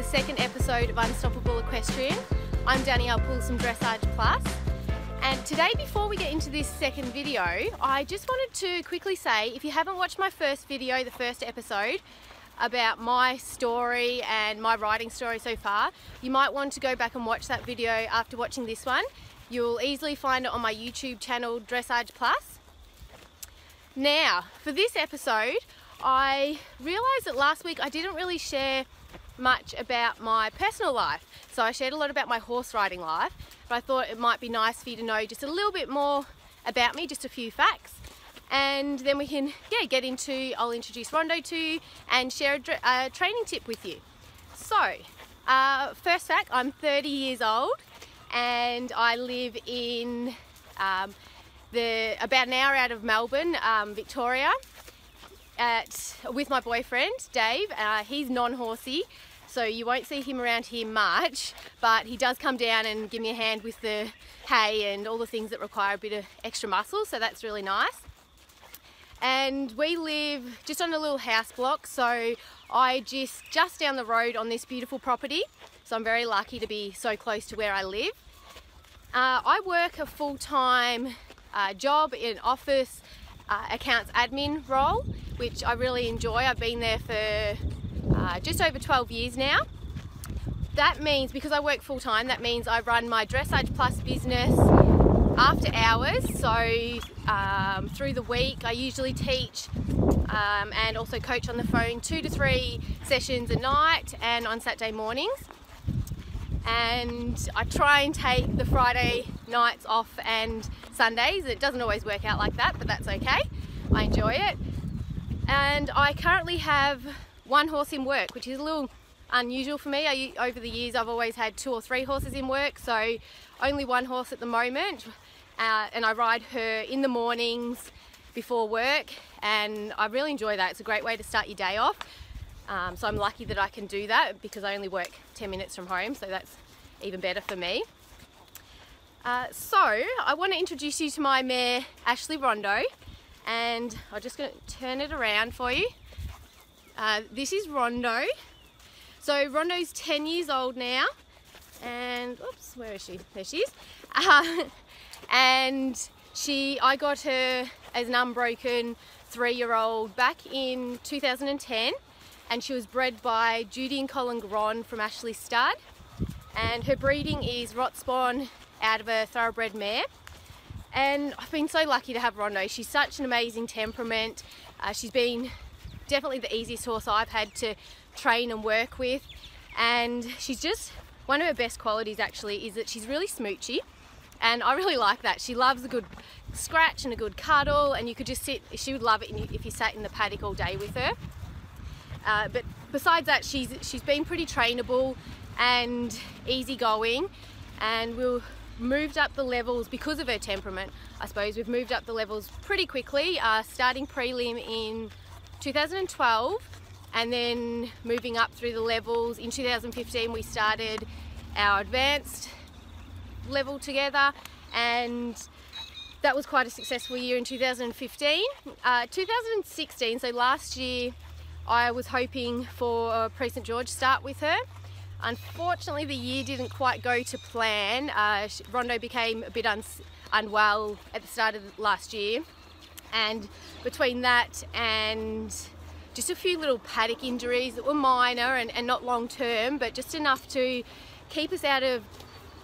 second episode of Unstoppable Equestrian. I'm Danielle Pools from Dressage Plus, and today, before we get into this second video, I just wanted to quickly say, if you haven't watched my first video, the first episode about my story and my riding story so far, you might want to go back and watch that video after watching this one. You'll easily find it on my YouTube channel, Dressage Plus. Now, for this episode, I realised that last week I didn't really share much about my personal life. So I shared a lot about my horse riding life, but I thought it might be nice for you to know just a little bit more about me, just a few facts. And then we can get into, I'll introduce Rondo to you and share a training tip with you. So, first fact, I'm 30 years old and I live in about an hour out of Melbourne, Victoria, with my boyfriend, Dave. He's non-horsey, so you won't see him around here much, but he does come down and give me a hand with the hay and all the things that require a bit of extra muscle, so that's really nice. And we live just on a little house block, so I just down the road on this beautiful property, so I'm very lucky to be so close to where I live. I work a full-time job in office accounts admin role, which I really enjoy. I've been there for just over 12 years now. That means, because I work full-time, that means I run my Dressage Plus business after hours. So through the week I usually teach and also coach on the phone 2 to 3 sessions a night and on Saturday mornings. And I try and take the Friday nights off and Sundays. It doesn't always work out like that, but that's okay. I enjoy it. And I currently have one horse in work, which is a little unusual for me. Over the years I've always had 2 or 3 horses in work, so only one horse at the moment. And I ride her in the mornings before work, and I really enjoy that. It's a great way to start your day off. So I'm lucky that I can do that because I only work 10 minutes from home, so that's even better for me. So I want to introduce you to my mare, Ashley Rondo, and I'm just going to turn it around for you. This is Rondo. So Rondo's 10 years old now, and oops, where is she? There she is. And I got her as an unbroken 3-year-old back in 2010, and she was bred by Judy and Colin Gron from Ashley Stud, and her breeding is Rot Spawn out of a thoroughbred mare. And I've been so lucky to have Rondo. She's such an amazing temperament. She's been definitely the easiest horse I've had to train and work with, and she's just, one of her best qualities actually is that she's really smoochy, and I really like that. She loves a good scratch and a good cuddle, and you could just sit, she would love it if you sat in the paddock all day with her. But besides that, she's been pretty trainable and easygoing, and we've moved up the levels because of her temperament. I suppose we've moved up the levels pretty quickly, starting prelim in 2012 and then moving up through the levels. In 2015 we started our advanced level together, and that was quite a successful year in 2015. 2016, so last year, I was hoping for a Prix St George start with her. Unfortunately, the year didn't quite go to plan. Rondo became a bit unwell at the start of last year, and between that and just a few little paddock injuries that were minor and not long term, but just enough to keep us out of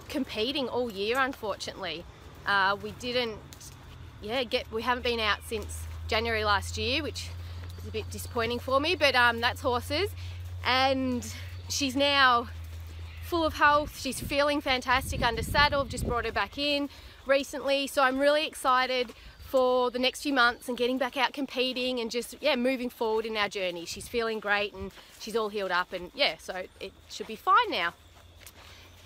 competing all year, unfortunately. We haven't been out since January last year, which is a bit disappointing for me, but that's horses. And she's now full of health. She's feeling fantastic under saddle. I've just brought her back in recently, so I'm really excited for the next few months and getting back out competing and just moving forward in our journey. She's feeling great and she's all healed up, and so it should be fine now.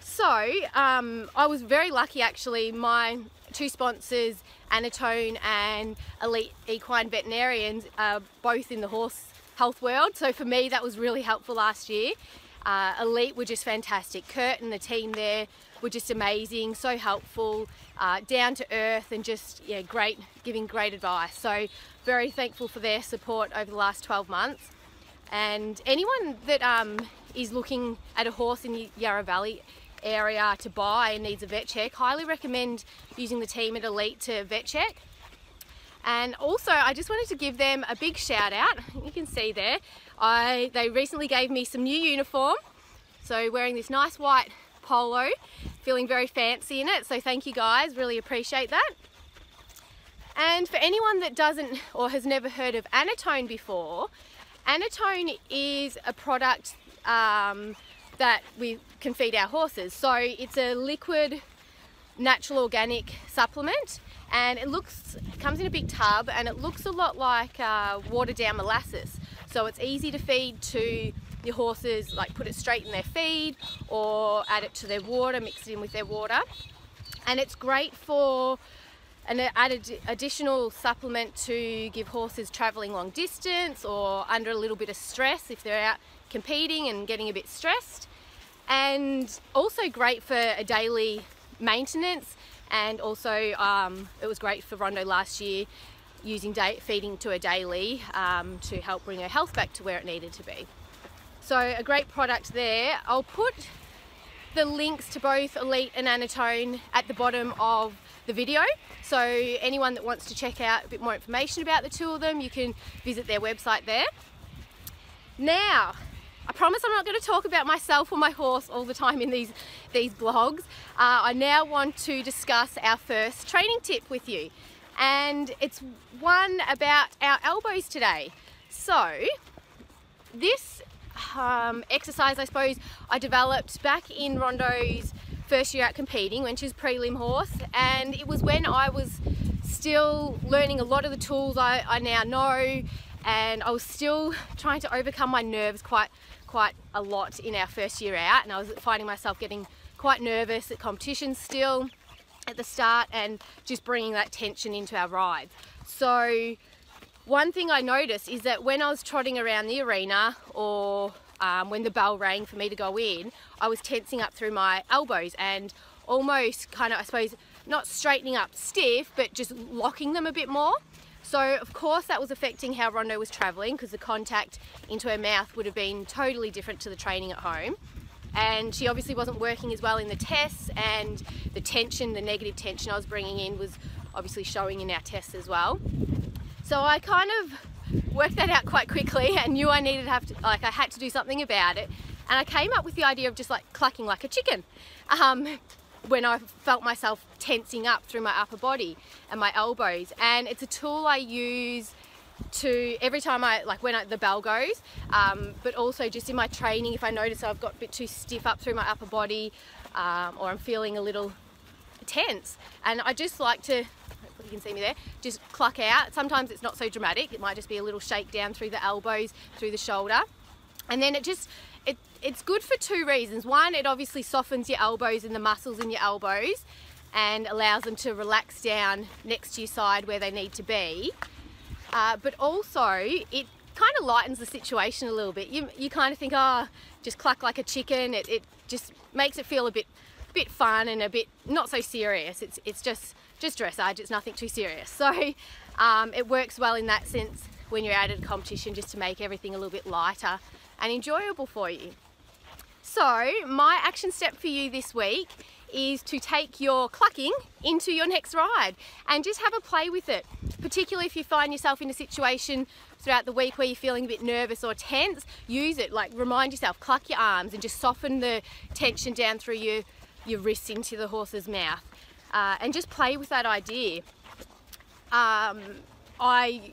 So I was very lucky actually. My 2 sponsors, Anatone and Elite Equine Veterinarians, are both in the horse health world, so for me that was really helpful last year. Elite were just fantastic. Kurt and the team there were just amazing, so helpful, down to earth, and just great, giving great advice. So very thankful for their support over the last 12 months. And anyone that is looking at a horse in the Yarra Valley area to buy and needs a vet check, highly recommend using the team at Elite to vet check. And also I just wanted to give them a big shout out. You can see there, they recently gave me some new uniform. So wearing this nice white polo, feeling very fancy in it. So thank you guys, really appreciate that. And for anyone that doesn't or has never heard of Anatone before, Anatone is a product that we can feed our horses. So it's a liquid, natural organic supplement, and it comes in a big tub, and it looks a lot like watered down molasses. So it's easy to feed to your horses, like put it straight in their feed or add it to their water, mix it in with their water. And it's great for an added additional supplement to give horses travelling long distance or under a little bit of stress if they're out competing and getting a bit stressed. And also great for a daily maintenance, and also it was great for Rondo last year using feeding to her daily to help bring her health back to where it needed to be. So a great product there. I'll put the links to both Elite and Anatone at the bottom of the video, so anyone that wants to check out a bit more information about the two of them, you can visit their website there. Now, I promise I'm not going to talk about myself or my horse all the time in these blogs. I now want to discuss our first training tip with you, and it's one about our elbows today. So this exercise, I suppose, I developed back in Rondo's first year out competing when she was prelim horse, and it was when I was still learning a lot of the tools I now know, and I was still trying to overcome my nerves quite a lot in our first year out, and I was finding myself getting quite nervous at competitions still at the start and just bringing that tension into our rides. So one thing I noticed is that when I was trotting around the arena or when the bell rang for me to go in, I was tensing up through my elbows and almost kind of, I suppose, not straightening up stiff, but just locking them a bit more. So of course that was affecting how Rondo was travelling, because the contact into her mouth would have been totally different to the training at home. And she obviously wasn't working as well in the tests, and the tension, the negative tension I was bringing in was obviously showing in our tests as well. So I kind of worked that out quite quickly and knew I I had to do something about it. And I came up with the idea of just like clucking like a chicken when I felt myself tensing up through my upper body and my elbows. And it's a tool I use to every time when the bell goes, but also just in my training, if I notice I've got a bit too stiff up through my upper body, or I'm feeling a little tense, and I just like to, you can see me there, just cluck out. Sometimes it's not so dramatic, it might just be a little shake down through the elbows, through the shoulder, and then it's good for two reasons. One, it obviously softens your elbows and the muscles in your elbows and allows them to relax down next to your side where they need to be, but also it kind of lightens the situation a little bit. You kind of think, oh, just cluck like a chicken. It just makes it feel a bit fun and a bit not so serious. It's just dressage, it's nothing too serious. So it works well in that sense when you're out at a competition, just to make everything a little bit lighter and enjoyable for you. So my action step for you this week is to take your clucking into your next ride and just have a play with it. Particularly if you find yourself in a situation throughout the week where you're feeling a bit nervous or tense, use it. Like, remind yourself, cluck your arms and just soften the tension down through your wrists into the horse's mouth, and just play with that idea. I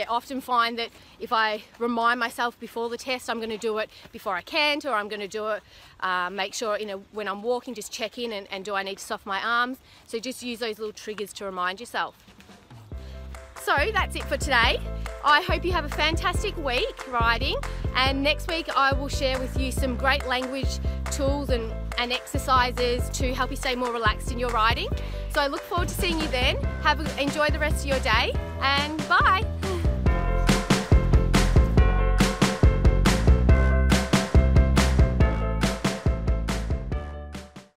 often find that if I remind myself before the test I'm going to do it before I can't, or I'm going to do it, make sure, when I'm walking, just check in and do I need to soften my arms. So just use those little triggers to remind yourself. So that's it for today. I hope you have a fantastic week riding, and next week I will share with you some great language tools and exercises to help you stay more relaxed in your riding. So I look forward to seeing you then. Enjoy the rest of your day, and bye.